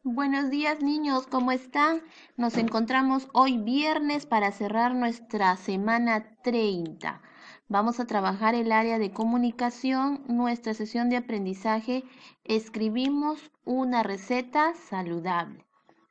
Buenos días, niños, ¿cómo están? Nos encontramos hoy viernes para cerrar nuestra semana 30. Vamos a trabajar el área de comunicación, nuestra sesión de aprendizaje. Escribimos una receta saludable.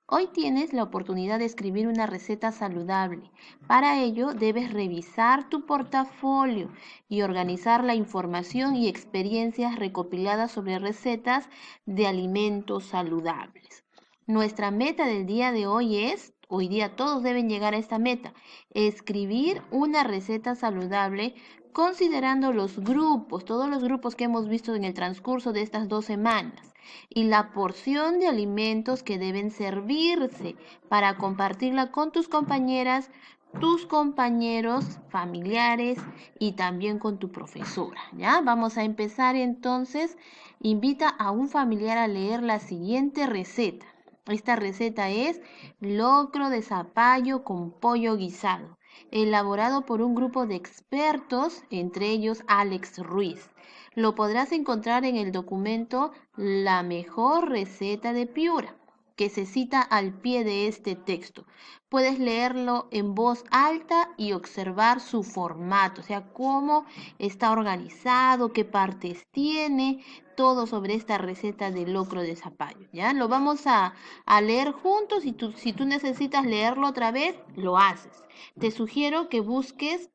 Hoy tienes la oportunidad de escribir una receta saludable. Para ello, debes revisar tu portafolio y organizar la información y experiencias recopiladas sobre recetas de alimentos saludables. Nuestra meta del día de hoy es, hoy día todos deben llegar a esta meta, escribir una receta saludable considerando los grupos, todos los grupos que hemos visto en el transcurso de estas 2 semanas y la porción de alimentos que deben servirse para compartirla con tus compañeras, tus compañeros, familiares y también con tu profesora, ¿ya? Vamos a empezar entonces. Invita a un familiar a leer la siguiente receta. Esta receta es locro de zapallo con pollo guisado, elaborado por un grupo de expertos, entre ellos Alex Ruiz. Lo podrás encontrar en el documento La mejor receta de Piura, que se cita al pie de este texto. Puedes leerlo en voz alta y observar su formato, o sea, cómo está organizado, qué partes tiene, todo sobre esta receta de locro de zapallo, ¿ya? Lo vamos a leer juntos y si tú necesitas leerlo otra vez, lo haces. Te sugiero que busques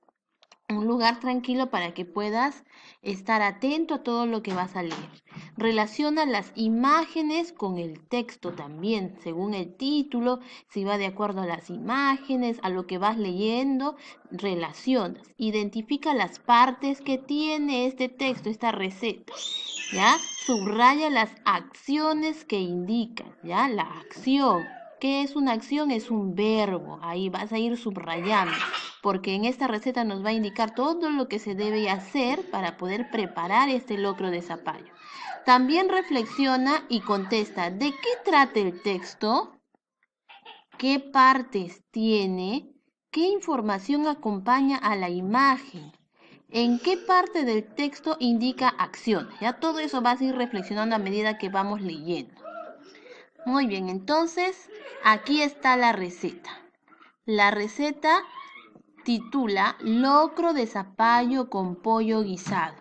un lugar tranquilo para que puedas estar atento a todo lo que vas a leer. Relaciona las imágenes con el texto también, según el título, si va de acuerdo a las imágenes, a lo que vas leyendo, relacionas. Identifica las partes que tiene este texto, esta receta, ¿ya? Subraya las acciones que indican, ¿ya? La acción. ¿Qué es una acción? Es un verbo. Ahí vas a ir subrayando, porque en esta receta nos va a indicar todo lo que se debe hacer para poder preparar este locro de zapallo. También reflexiona y contesta, ¿de qué trata el texto? ¿Qué partes tiene? ¿Qué información acompaña a la imagen? ¿En qué parte del texto indica acción? Ya todo eso vas a ir reflexionando a medida que vamos leyendo. Muy bien, entonces aquí está la receta. La receta titula Locro de zapallo con pollo guisado.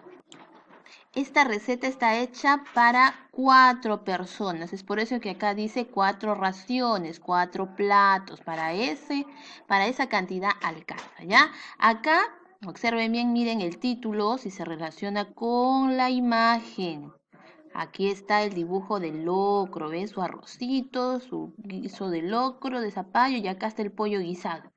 Esta receta está hecha para 4 personas. Es por eso que acá dice 4 raciones, 4 platos. Para esa cantidad alcanza, ¿ya? Acá, observen bien, miren el título, si se relaciona con la imagen. Aquí está el dibujo del locro, ¿ven? Su arrocito, su guiso de locro, de zapallo, y acá está el pollo guisado.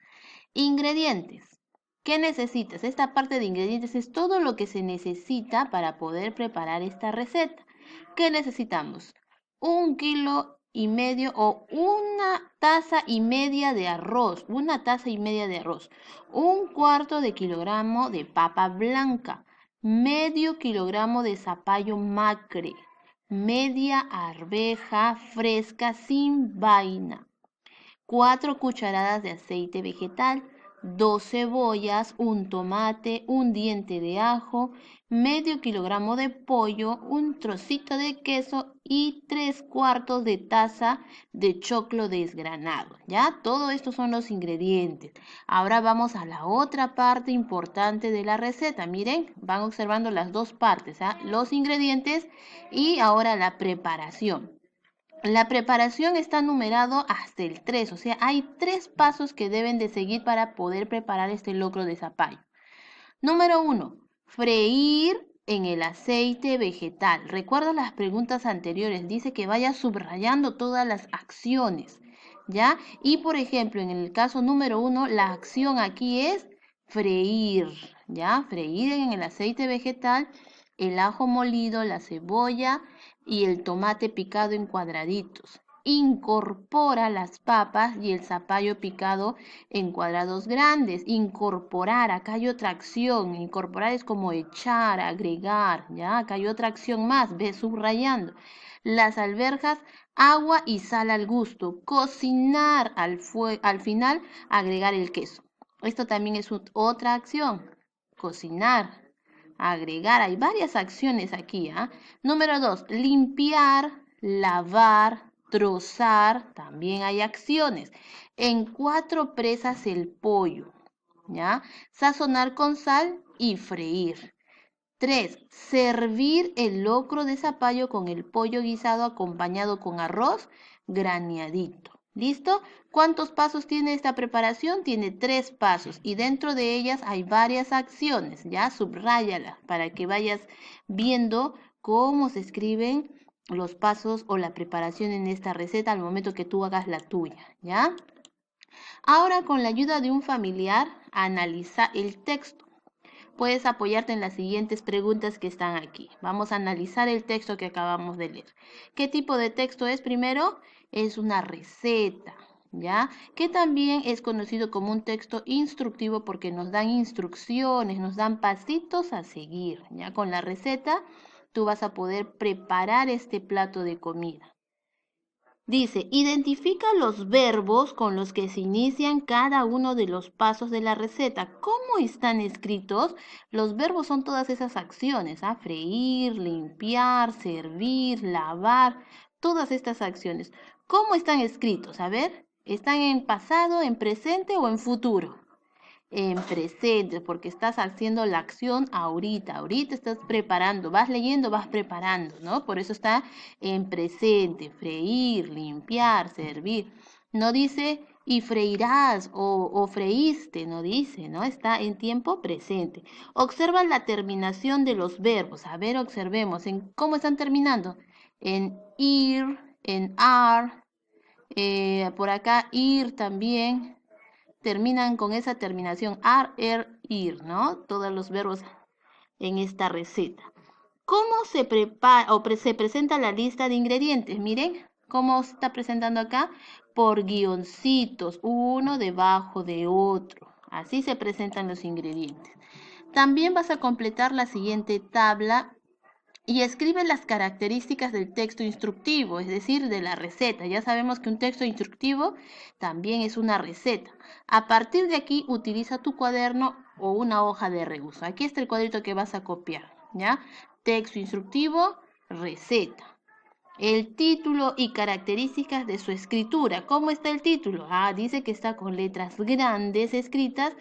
Ingredientes. ¿Qué necesitas? Esta parte de ingredientes es todo lo que se necesita para poder preparar esta receta. ¿Qué necesitamos? 1,5 kilos o 1,5 tazas de arroz. 1,5 tazas de arroz. 1/4 kilogramo de papa blanca. Medio kilogramo de zapallo macre. Media arveja fresca sin vaina. 4 cucharadas de aceite vegetal, 2 cebollas, un tomate, un diente de ajo, medio kilogramo de pollo, un trocito de queso y 3/4 taza de choclo desgranado. ¿Ya? Todo esto son los ingredientes. Ahora vamos a la otra parte importante de la receta. Miren, van observando las dos partes, ¿ah? Los ingredientes y ahora la preparación. La preparación está numerado hasta el 3, o sea, hay 3 pasos que deben de seguir para poder preparar este locro de zapallo. Número 1, freír en el aceite vegetal. Recuerda las preguntas anteriores, dice que vaya subrayando todas las acciones, ¿ya? Y por ejemplo, en el caso número 1, la acción aquí es freír, ¿ya? Freír en el aceite vegetal el ajo molido, la cebolla y el tomate picado en cuadraditos. Incorpora las papas y el zapallo picado en cuadrados grandes. Incorporar, acá hay otra acción. Incorporar es como echar, agregar, ¿ya? Acá hay otra acción más, ve subrayando. Las alverjas, agua y sal al gusto. Cocinar al final, agregar el queso. Esto también es otra acción. Cocinar, agregar, hay varias acciones aquí, ¿ah? Número 2, limpiar, lavar, trozar, también hay acciones. En 4 presas el pollo, ¿ya? Sazonar con sal y freír. 3. Servir el locro de zapallo con el pollo guisado acompañado con arroz graneadito. ¿Listo? ¿Cuántos pasos tiene esta preparación? Tiene 3 pasos y dentro de ellas hay varias acciones. Ya subráyalas para que vayas viendo cómo se escriben los pasos o la preparación en esta receta al momento que tú hagas la tuya. ¿Ya? Ahora, con la ayuda de un familiar, analiza el texto. Puedes apoyarte en las siguientes preguntas que están aquí. Vamos a analizar el texto que acabamos de leer. ¿Qué tipo de texto es? Primero, es una receta, ¿ya? Que también es conocido como un texto instructivo porque nos dan instrucciones, nos dan pasitos a seguir, ¿ya? Con la receta tú vas a poder preparar este plato de comida. Dice, identifica los verbos con los que se inician cada uno de los pasos de la receta. ¿Cómo están escritos? Los verbos son todas esas acciones, freír, limpiar, servir, lavar, todas estas acciones. ¿Cómo están escritos? A ver, ¿están en pasado, en presente o en futuro? En presente, porque estás haciendo la acción ahorita estás preparando, vas leyendo, vas preparando, ¿no? Por eso está en presente, freír, limpiar, servir. No dice y freirás o freíste, no dice, ¿no? Está en tiempo presente. Observa la terminación de los verbos. A ver, observemos en cómo están terminando. En ir, en ar, por acá ir también terminan con esa terminación ar, ir, ¿no? Todos los verbos en esta receta. ¿Cómo se prepara o se presenta la lista de ingredientes? Miren cómo se está presentando acá por guioncitos, uno debajo de otro. Así se presentan los ingredientes. También vas a completar la siguiente tabla y escribe las características del texto instructivo, es decir, de la receta. Ya sabemos que un texto instructivo también es una receta. A partir de aquí, utiliza tu cuaderno o una hoja de reuso. Aquí está el cuadrito que vas a copiar, ¿ya? Texto instructivo, receta. El título y características de su escritura. ¿Cómo está el título? Dice que está con letras grandes escritas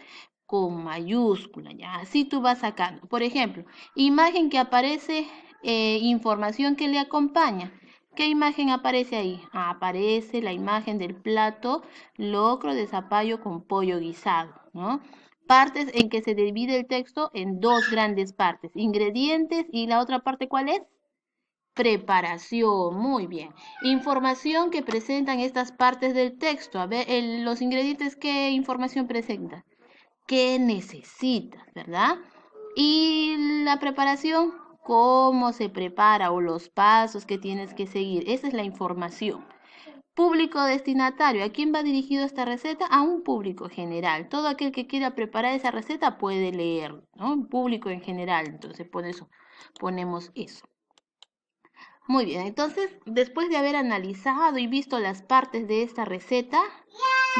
con mayúscula, ¿ya? Así tú vas sacando. Por ejemplo, imagen que aparece, información que le acompaña. ¿Qué imagen aparece ahí? Aparece la imagen del plato locro de zapallo con pollo guisado, ¿no? Partes en que se divide el texto en 2 grandes partes. Ingredientes y la otra parte, ¿cuál es? Preparación, muy bien. Información que presentan estas partes del texto. A ver, los ingredientes, ¿qué información presentan? ¿Qué necesitas, verdad? Y la preparación, cómo se prepara o los pasos que tienes que seguir. Esa es la información. Público destinatario. ¿A quién va dirigido esta receta? A un público general. Todo aquel que quiera preparar esa receta puede leerlo, ¿no? Un público en general. Entonces, por eso ponemos eso. Muy bien, entonces, después de haber analizado y visto las partes de esta receta,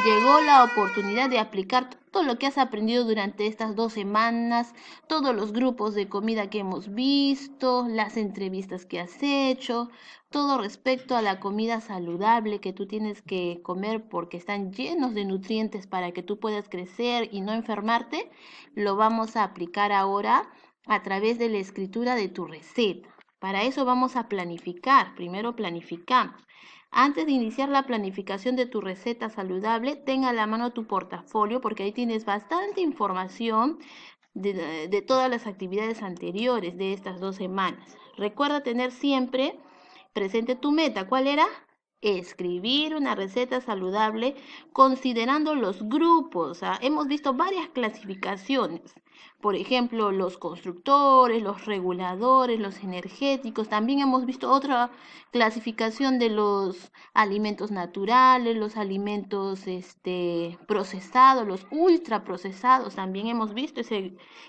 llegó la oportunidad de aplicar todo lo que has aprendido durante estas 2 semanas, todos los grupos de comida que hemos visto, las entrevistas que has hecho, todo respecto a la comida saludable que tú tienes que comer porque están llenos de nutrientes para que tú puedas crecer y no enfermarte, lo vamos a aplicar ahora a través de la escritura de tu receta. Para eso vamos a planificar. Primero planificamos. Antes de iniciar la planificación de tu receta saludable, ten a la mano tu portafolio porque ahí tienes bastante información de todas las actividades anteriores de estas 2 semanas. Recuerda tener siempre presente tu meta. ¿Cuál era? Escribir una receta saludable considerando los grupos. Hemos visto varias clasificaciones. Por ejemplo, los constructores, los reguladores, los energéticos. También hemos visto otra clasificación de los alimentos naturales, los alimentos procesados, los ultraprocesados. También hemos visto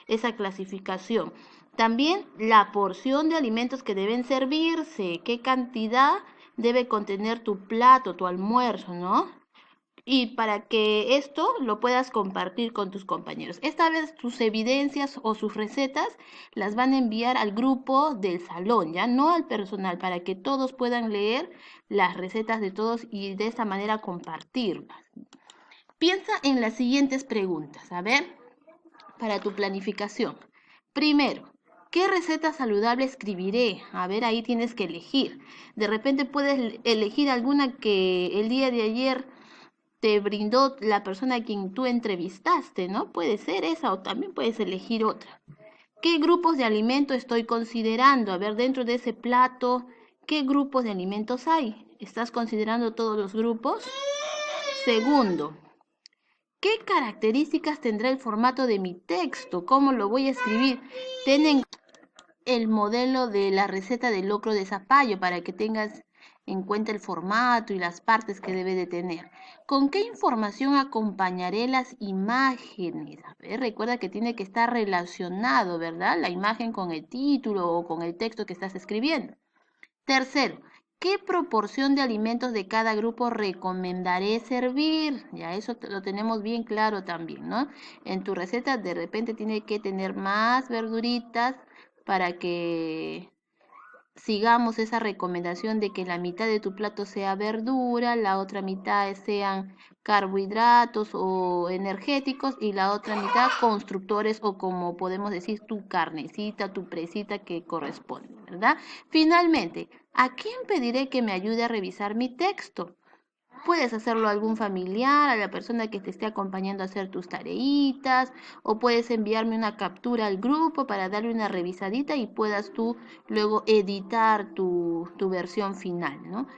esa clasificación. También la porción de alimentos que deben servirse, qué cantidad debe contener tu plato, tu almuerzo, ¿no? y para que esto lo puedas compartir con tus compañeros. Esta vez tus evidencias o sus recetas las van a enviar al grupo del salón, ya no al personal, para que todos puedan leer las recetas de todos y de esta manera compartirlas. Piensa en las siguientes preguntas, a ver, para tu planificación. Primero, ¿qué receta saludable escribiré? A ver, ahí tienes que elegir. De repente puedes elegir alguna que el día de ayer te brindó la persona a quien tú entrevistaste, ¿no? Puede ser esa o también puedes elegir otra. ¿Qué grupos de alimento estoy considerando? A ver, dentro de ese plato, ¿qué grupos de alimentos hay? ¿Estás considerando todos los grupos? Segundo, ¿qué características tendrá el formato de mi texto? ¿Cómo lo voy a escribir? Ten en el modelo de la receta del locro de zapallo para que tengas en cuenta el formato y las partes que debe de tener. ¿Con qué información acompañaré las imágenes? A ver, recuerda que tiene que estar relacionado, ¿verdad? La imagen con el título o con el texto que estás escribiendo. Tercero, ¿qué proporción de alimentos de cada grupo recomendaré servir? Ya eso lo tenemos bien claro también, ¿no? En tu receta de repente tiene que tener más verduritas para que sigamos esa recomendación de que la mitad de tu plato sea verdura, la otra mitad sean carbohidratos o energéticos y la otra mitad constructores o como podemos decir tu carnecita, tu presita que corresponde, ¿verdad? Finalmente, ¿a quién pediré que me ayude a revisar mi texto? Puedes hacerlo a algún familiar, a la persona que te esté acompañando a hacer tus tareitas, o puedes enviarme una captura al grupo para darle una revisadita y puedas tú luego editar tu versión final, ¿no?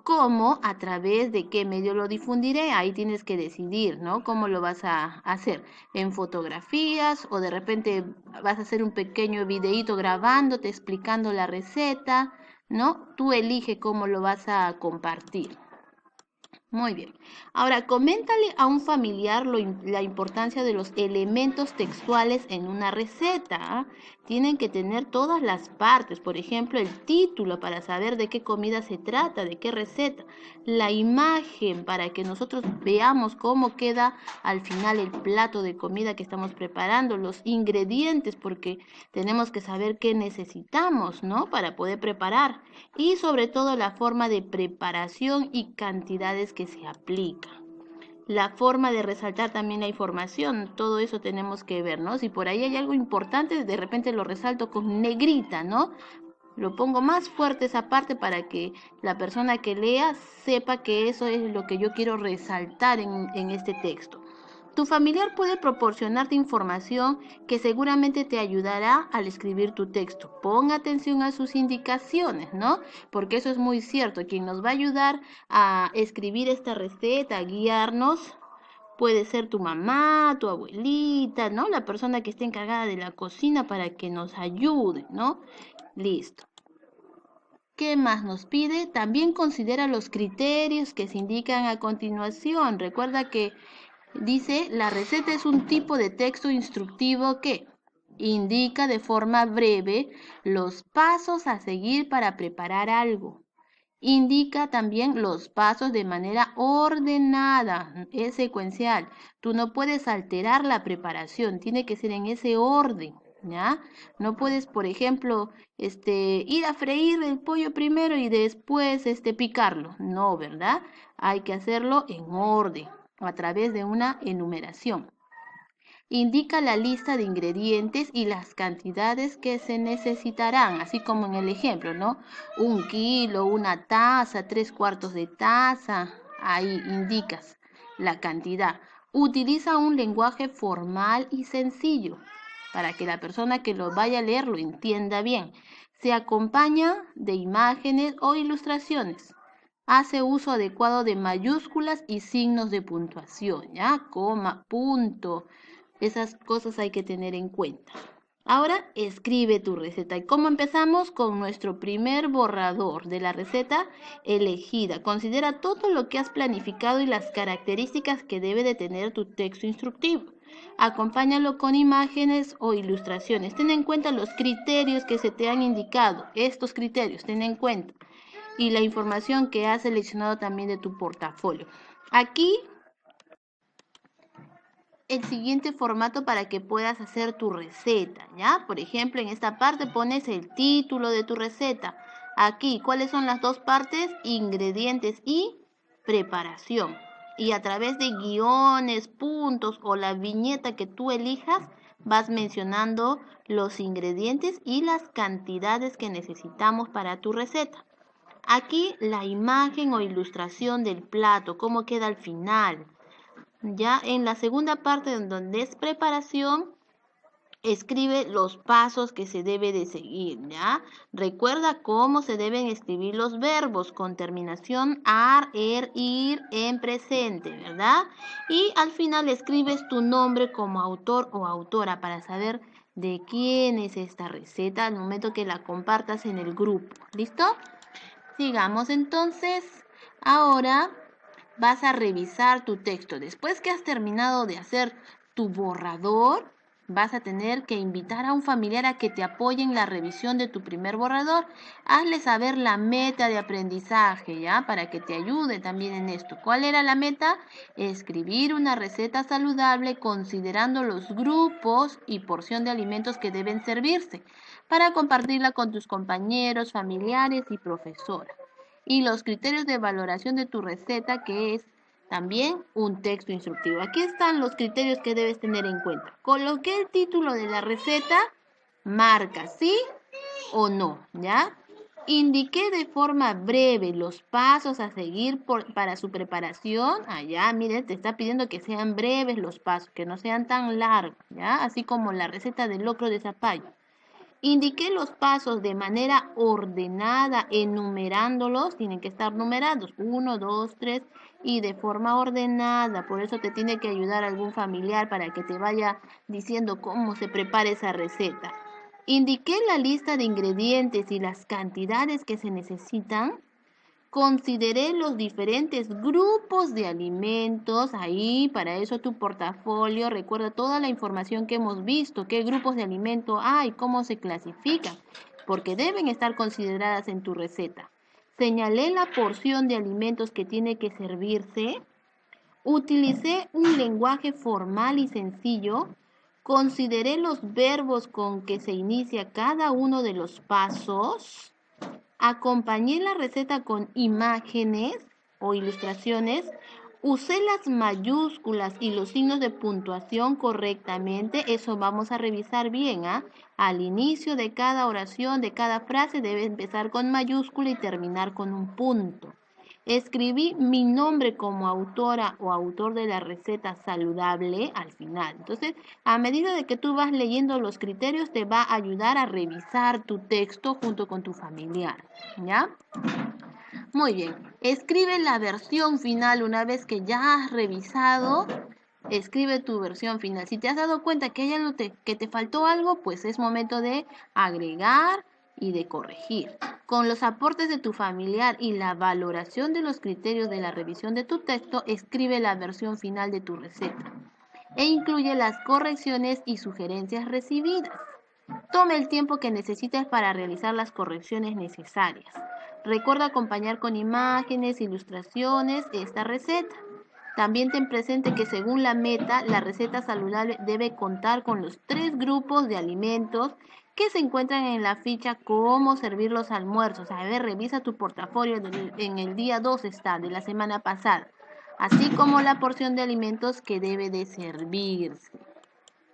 ¿Cómo? ¿A través de qué medio lo difundiré? Ahí tienes que decidir, ¿no? ¿Cómo lo vas a hacer? ¿En fotografías o de repente vas a hacer un pequeño videíto grabándote, explicando la receta, ¿no? Tú elige cómo lo vas a compartir. Muy bien. Ahora, coméntale a un familiar la importancia de los elementos textuales en una receta. ¿Ah? Tienen que tener todas las partes, por ejemplo, el título para saber de qué comida se trata, de qué receta, la imagen para que nosotros veamos cómo queda al final el plato de comida que estamos preparando, los ingredientes, porque tenemos que saber qué necesitamos, ¿no? Para poder preparar y sobre todo la forma de preparación y cantidades que se aplican. La forma de resaltar también la información, todo eso tenemos que ver, ¿no? Si por ahí hay algo importante, de repente lo resalto con negrita, ¿no? Lo pongo más fuerte esa parte para que la persona que lea sepa que eso es lo que yo quiero resaltar en este texto. Tu familiar puede proporcionarte información que seguramente te ayudará al escribir tu texto. Pon atención a sus indicaciones, ¿no? Porque eso es muy cierto. Quien nos va a ayudar a escribir esta receta, a guiarnos, puede ser tu mamá, tu abuelita, ¿no? La persona que esté encargada de la cocina para que nos ayude, ¿no? Listo. ¿Qué más nos pide? También considera los criterios que se indican a continuación. Recuerda que dice, la receta es un tipo de texto instructivo que indica de forma breve los pasos a seguir para preparar algo. Indica también los pasos de manera ordenada, es secuencial. Tú no puedes alterar la preparación, tiene que ser en ese orden, ¿ya? No puedes, por ejemplo, ir a freír el pollo primero y después, picarlo. No, ¿verdad? Hay que hacerlo en orden, a través de una enumeración. Indica la lista de ingredientes y las cantidades que se necesitarán, así como en el ejemplo, ¿no? 1 kilo, una taza, 3/4 de taza. Ahí indicas la cantidad. Utiliza un lenguaje formal y sencillo para que la persona que lo vaya a leer lo entienda bien. Se acompaña de imágenes o ilustraciones. Hace uso adecuado de mayúsculas y signos de puntuación, ¿ya? Coma, punto. Esas cosas hay que tener en cuenta. Ahora escribe tu receta. ¿Y cómo empezamos? Con nuestro primer borrador de la receta elegida. Considera todo lo que has planificado y las características que debe de tener tu texto instructivo. Acompáñalo con imágenes o ilustraciones. Ten en cuenta los criterios que se te han indicado. Estos criterios, ten en cuenta. Y la información que has seleccionado también de tu portafolio. Aquí el siguiente formato para que puedas hacer tu receta, ¿ya? Por ejemplo, en esta parte pones el título de tu receta. Aquí, ¿cuáles son las dos partes? Ingredientes y preparación. Y a través de guiones, puntos o la viñeta que tú elijas, vas mencionando los ingredientes y las cantidades que necesitamos para tu receta. Aquí la imagen o ilustración del plato, cómo queda al final. Ya en la segunda parte donde es preparación, escribe los pasos que se debe de seguir, ¿ya? Recuerda cómo se deben escribir los verbos con terminación ar, er, ir en presente, ¿verdad? Y al final escribes tu nombre como autor o autora para saber de quién es esta receta al momento que la compartas en el grupo. ¿Listo? Sigamos entonces. Ahora vas a revisar tu texto. Después que has terminado de hacer tu borrador, vas a tener que invitar a un familiar a que te apoye en la revisión de tu primer borrador. Hazle saber la meta de aprendizaje, ¿ya? Para que te ayude también en esto. ¿Cuál era la meta? Escribir una receta saludable considerando los grupos y porción de alimentos que deben servirse para compartirla con tus compañeros, familiares y profesora. Y los criterios de valoración de tu receta, que es también un texto instructivo. Aquí están los criterios que debes tener en cuenta. Coloqué el título de la receta, marca sí o no, ¿ya? Indiqué de forma breve los pasos a seguir para su preparación. Allá, miren, te está pidiendo que sean breves los pasos, que no sean tan largos, ¿ya? Así como la receta del locro de zapallo. Indiqué los pasos de manera ordenada, enumerándolos, tienen que estar numerados, 1, 2, 3, y de forma ordenada. Por eso te tiene que ayudar algún familiar para que te vaya diciendo cómo se prepara esa receta. Indiqué la lista de ingredientes y las cantidades que se necesitan. Consideré los diferentes grupos de alimentos. Ahí, para eso tu portafolio, recuerda toda la información que hemos visto, qué grupos de alimento hay, cómo se clasifican, porque deben estar consideradas en tu receta. Señalé la porción de alimentos que tiene que servirse. Utilicé un lenguaje formal y sencillo. Consideré los verbos con que se inicia cada uno de los pasos. Acompañé la receta con imágenes o ilustraciones. Usé las mayúsculas y los signos de puntuación correctamente. Eso vamos a revisar bien, ¿ah? Al inicio de cada oración, de cada frase, debe empezar con mayúscula y terminar con un punto. Escribí mi nombre como autora o autor de la receta saludable al final. Entonces, a medida de que tú vas leyendo los criterios, te va a ayudar a revisar tu texto junto con tu familiar, ¿ya? Muy bien. Escribe la versión final una vez que ya has revisado. Escribe tu versión final. Si te has dado cuenta que hay algo que te faltó algo, pues es momento de agregar y de corregir. Con los aportes de tu familiar y la valoración de los criterios de la revisión de tu texto, escribe la versión final de tu receta e incluye las correcciones y sugerencias recibidas. Toma el tiempo que necesites para realizar las correcciones necesarias. Recuerda acompañar con imágenes, ilustraciones esta receta. También ten presente que según la meta, la receta saludable debe contar con los 3 grupos de alimentos que se encuentran en la ficha cómo servir los almuerzos. A ver, revisa tu portafolio, en el día 2 está, de la semana pasada, así como la porción de alimentos que debe de servirse.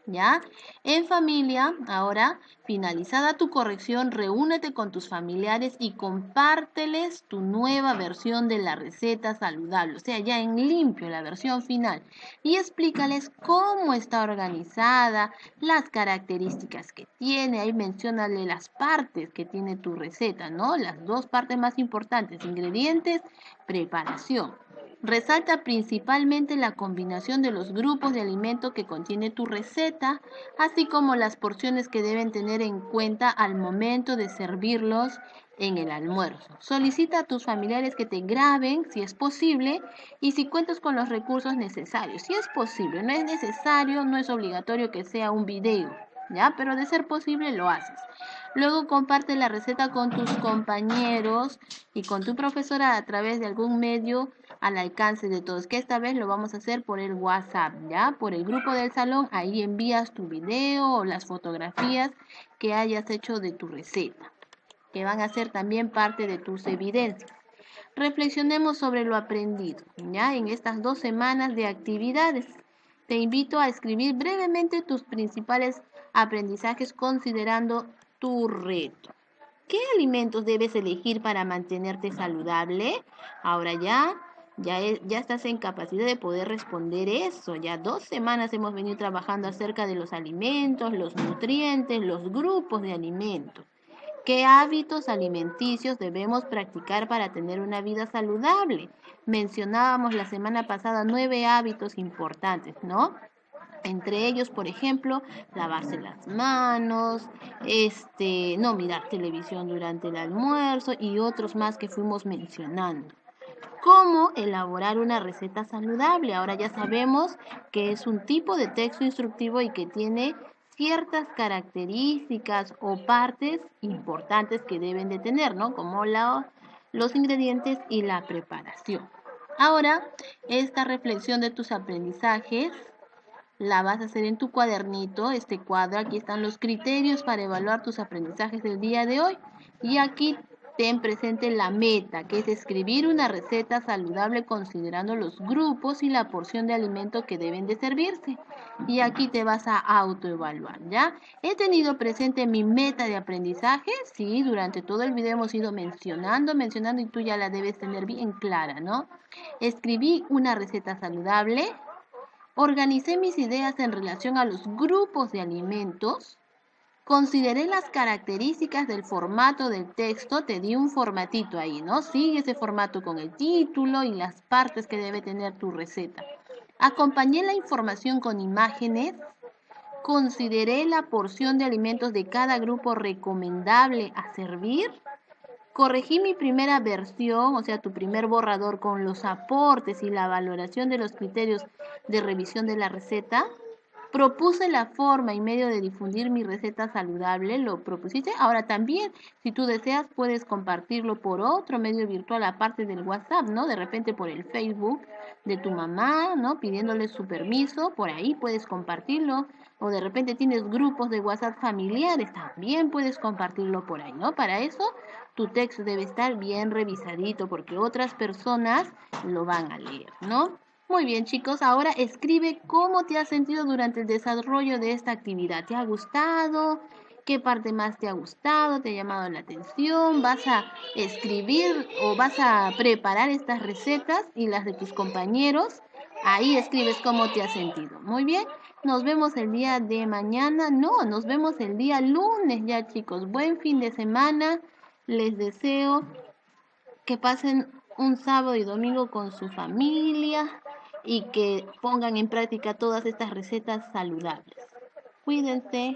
¿Ya? En familia, ahora, finalizada tu corrección, reúnete con tus familiares y compárteles tu nueva versión de la receta saludable, o sea, ya en limpio, la versión final, y explícales cómo está organizada, las características que tiene, ahí menciónale las partes que tiene tu receta, ¿no? Las 2 partes más importantes, ingredientes, preparación. Resalta principalmente la combinación de los grupos de alimento que contiene tu receta, así como las porciones que deben tener en cuenta al momento de servirlos en el almuerzo. Solicita a tus familiares que te graben si es posible y si cuentas con los recursos necesarios. Si es posible, no es necesario, no es obligatorio que sea un video, ¿ya? Pero de ser posible lo haces. Luego comparte la receta con tus compañeros y con tu profesora a través de algún medio al alcance de todos, que esta vez lo vamos a hacer por el WhatsApp, ¿ya? Por el grupo del salón, ahí envías tu video o las fotografías que hayas hecho de tu receta, que van a ser también parte de tus evidencias. Reflexionemos sobre lo aprendido, ¿ya? En estas 2 semanas de actividades. Te invito a escribir brevemente tus principales aprendizajes considerando tu reto. ¿Qué alimentos debes elegir para mantenerte saludable? Ahora ya estás en capacidad de poder responder eso. Ya 2 semanas hemos venido trabajando acerca de los alimentos, los nutrientes, los grupos de alimentos. ¿Qué hábitos alimenticios debemos practicar para tener una vida saludable? Mencionábamos la semana pasada 9 hábitos importantes, ¿no? Entre ellos, por ejemplo, lavarse las manos, no mirar televisión durante el almuerzo y otros más que fuimos mencionando. ¿Cómo elaborar una receta saludable? Ahora ya sabemos que es un tipo de texto instructivo y que tiene ciertas características o partes importantes que deben de tener, ¿no? Como los ingredientes y la preparación. Ahora, esta reflexión de tus aprendizajes la vas a hacer en tu cuadernito, este cuadro. Aquí están los criterios para evaluar tus aprendizajes del día de hoy. Y aquí ten presente la meta, que es escribir una receta saludable considerando los grupos y la porción de alimento que deben de servirse. Y aquí te vas a autoevaluar, ¿ya? He tenido presente mi meta de aprendizaje, sí, durante todo el video hemos ido mencionando y tú ya la debes tener bien clara, ¿no? Escribí una receta saludable. Organicé mis ideas en relación a los grupos de alimentos. Consideré las características del formato del texto. Te di un formatito ahí, ¿no? Sigue ese formato con el título y las partes que debe tener tu receta. Acompañé la información con imágenes. Consideré la porción de alimentos de cada grupo recomendable a servir. Corregí mi primera versión, o sea, tu primer borrador con los aportes y la valoración de los criterios de revisión de la receta. Propuse la forma y medio de difundir mi receta saludable, lo propusiste. Ahora también, si tú deseas, puedes compartirlo por otro medio virtual aparte del WhatsApp, ¿no? De repente por el Facebook de tu mamá, ¿no? Pidiéndole su permiso, por ahí puedes compartirlo. O de repente tienes grupos de WhatsApp familiares, también puedes compartirlo por ahí, ¿no? Para eso tu texto debe estar bien revisadito porque otras personas lo van a leer, ¿no? Muy bien, chicos, ahora escribe cómo te has sentido durante el desarrollo de esta actividad. ¿Te ha gustado? ¿Qué parte más te ha gustado? ¿Te ha llamado la atención? ¿Vas a escribir o vas a preparar estas recetas y las de tus compañeros? Ahí escribes cómo te has sentido. Muy bien, nos vemos el día de mañana. No, nos vemos el día lunes ya, chicos. Buen fin de semana. Les deseo que pasen un sábado y domingo con su familia y que pongan en práctica todas estas recetas saludables. Cuídense.